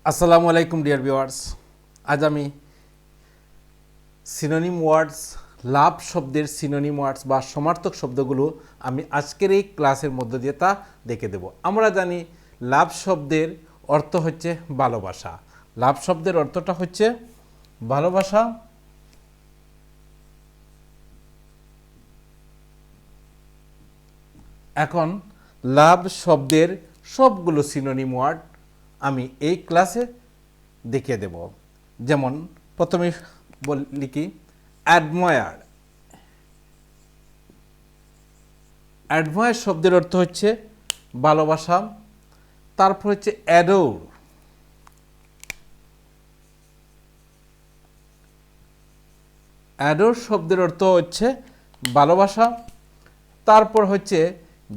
আসসালামু আলাইকুম dear viewers. আজ আমি সিনোনিম ওয়ার্ডস, লাভ শব্দের সিনোনিম ওয়ার্ডস বা সমার্থক শব্দগুলো আমি আজকের এই ক্লাসের মধ্য দিয়ে তা দেখে দেব। আমরা জানি লাভ শব্দের অর্থ হচ্ছে ভালোবাসা। লাভ শব্দের অর্থটা হচ্ছে ভালোবাসা। এখন লাভ শব্দের সবগুলো সিনোনিম ওয়ার্ড আমি এই ক্লাসে দেখিয়ে দেব। যেমন প্রথমে লিখি অ্যাডমায়ার। অ্যাডমায়ার শব্দের অর্থ হচ্ছে ভালোবাসা। তারপর হচ্ছে অ্যাডোর। অ্যাডোর শব্দের অর্থ হচ্ছে ভালোবাসা। তারপর হচ্ছে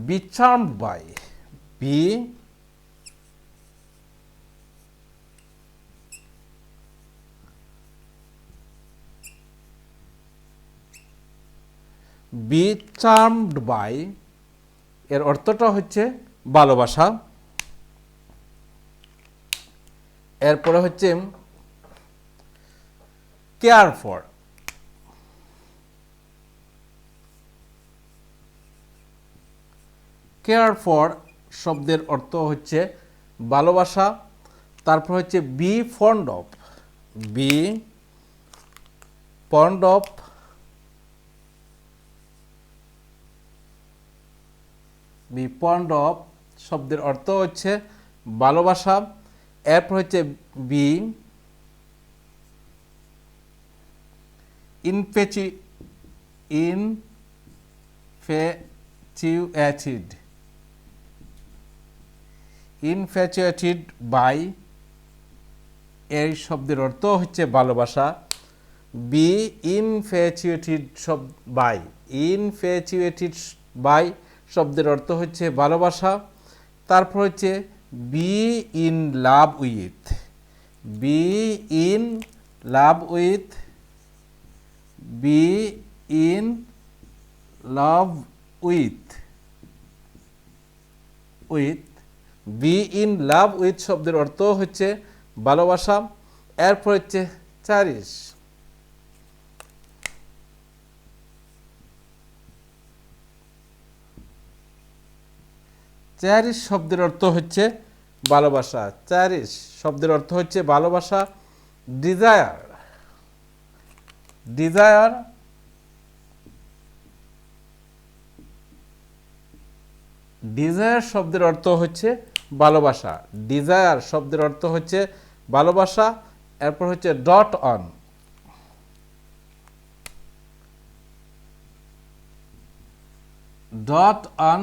be charmed by. Be be charmed by এর অর্থটা হচ্ছে ভালোবাসা। এরপরে হচ্ছে কেয়ার ফর। কেয়ার ফর শব্দের অর্থ হচ্ছে ভালোবাসা। তারপর হচ্ছে be fond of. Be fond of. Be fond of শব্দের অর্থ হচ্ছে ভালোবাসা। এরপর হচ্ছে বি ইনফ্যাচুয়েটেড। ইনফ্যাচুয়েটেড বাই এই শব্দের অর্থ হচ্ছে ভালোবাসা। Be infatuated by. Infatuated by শব্দের অর্থ হচ্ছে ভালোবাসা। তারপর হচ্ছে be in love with. Be in love with. Be in love with. Be in love with শব্দের অর্থ হচ্ছে ভালোবাসা। এরপর হচ্ছে চেরিশ। চেরিশ শব্দের অর্থ হচ্ছে ভালোবাসা। চেরিশ শব্দের অর্থ হচ্ছে ভালোবাসা। ডিজায়ার। ডিজায়ার। ডিজায়ার শব্দের অর্থ হচ্ছে ভালোবাসা। ডিজায়ার শব্দের অর্থ হচ্ছে ভালোবাসা। এরপর হচ্ছে ডট অন। ডট অন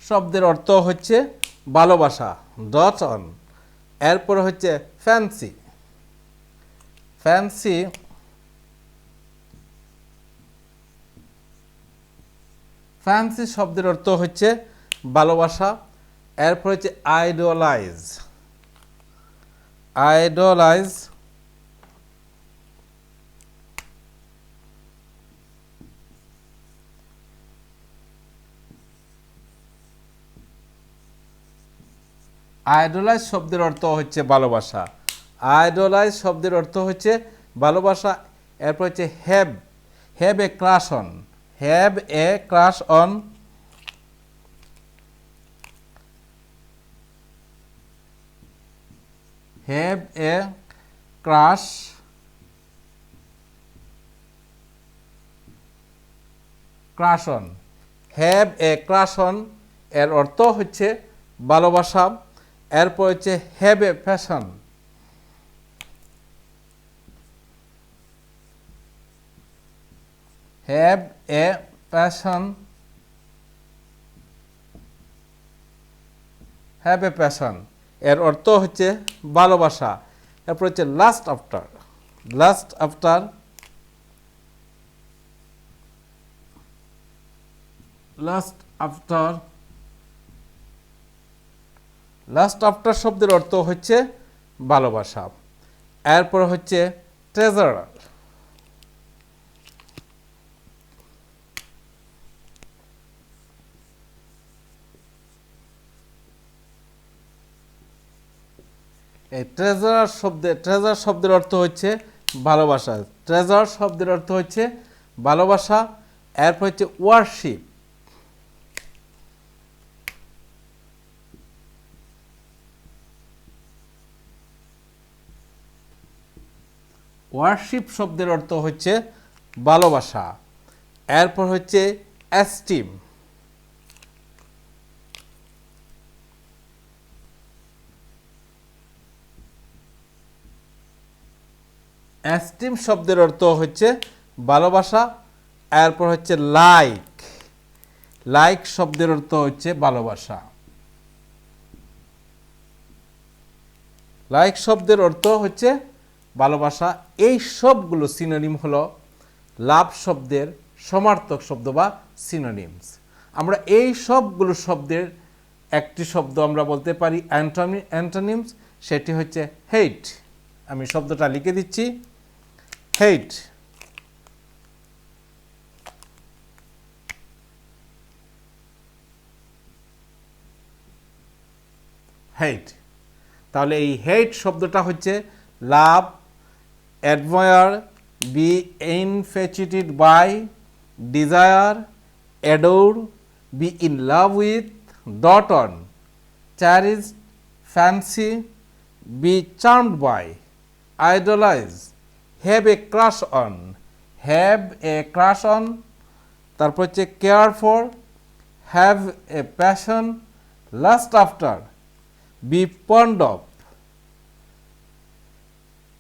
শব্দের অর্থ হচ্ছে ভালোবাসা। Dot on. এরপর হচ্ছে ফ্যান্সি। ফ্যান্সি ফ্যান্সি শব্দের অর্থ হচ্ছে ভালোবাসা। এরপর হচ্ছে আইডলাইজ। আইডলাইজ আইডলাইজ শব্দের অর্থ হচ্ছে ভালোবাসা। আইডলাইজ শব্দের অর্থ হচ্ছে ভালোবাসা। এরপর হচ্ছে have. Have a crush on. Have a crush on. Have a crush crush on. Have a crush on এর অর্থ হচ্ছে ভালোবাসা। এরপর হচ্ছে have a passion. Have a passion. Have a passion এর অর্থ হচ্ছে ভালোবাসা। এরপর হচ্ছে lust after. Lust after. Lust after. Lust after শব্দের অর্থ হচ্ছে ভালোবাসা। এরপর হচ্ছে ট্রেজারার। এই ট্রেজার শব্দের অর্থ হচ্ছে ভালোবাসা। ট্রেজার শব্দের অর্থ হচ্ছে ভালোবাসা। এরপর হচ্ছে ওয়ারশিপ। ওয়ারশিপ শব্দের অর্থ হচ্ছে ভালোবাসা। এরপর হচ্ছে এস্টিম। এস্টিম শব্দের অর্থ হচ্ছে ভালোবাসা। এরপর হচ্ছে লাইক। লাইক শব্দের অর্থ হচ্ছে ভালোবাসা। লাইক শব্দের অর্থ হচ্ছে ভালোবাসা। এই সবগুলো সিনোনিম হলো লাভ শব্দের সমার্থক শব্দ বা সিনোনিমস। আমরা এই সবগুলো শব্দের একটি শব্দ আমরা বলতে পারি অ্যান্টোনিমস, সেটি হচ্ছে হেট। আমি শব্দটা লিখে দিচ্ছি, হেট। হেট। তাহলে এই হেট শব্দটা হচ্ছে love, admire, be infatuated by, desire, adore, be in love with, dote on, cherish, fancy, be charmed by, idolize, have a crush on, have a crush on, তারপর হচ্ছে care for, have a passion, lust after, be fond of,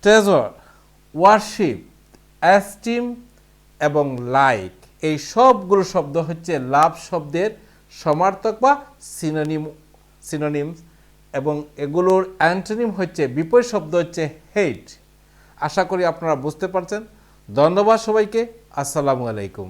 treasure, worship, esteem এবং like. এই সবগুলো শব্দ হচ্ছে লাভ শব্দের সমার্থক বা সিনোনিমস এবং এগুলোর অ্যান্টোনিম হচ্ছে বিপরীত শব্দ হচ্ছে হেট। আশা করি আপনারা বুঝতে পারছেন। ধন্যবাদ সবাইকে। আসসালামু আলাইকুম।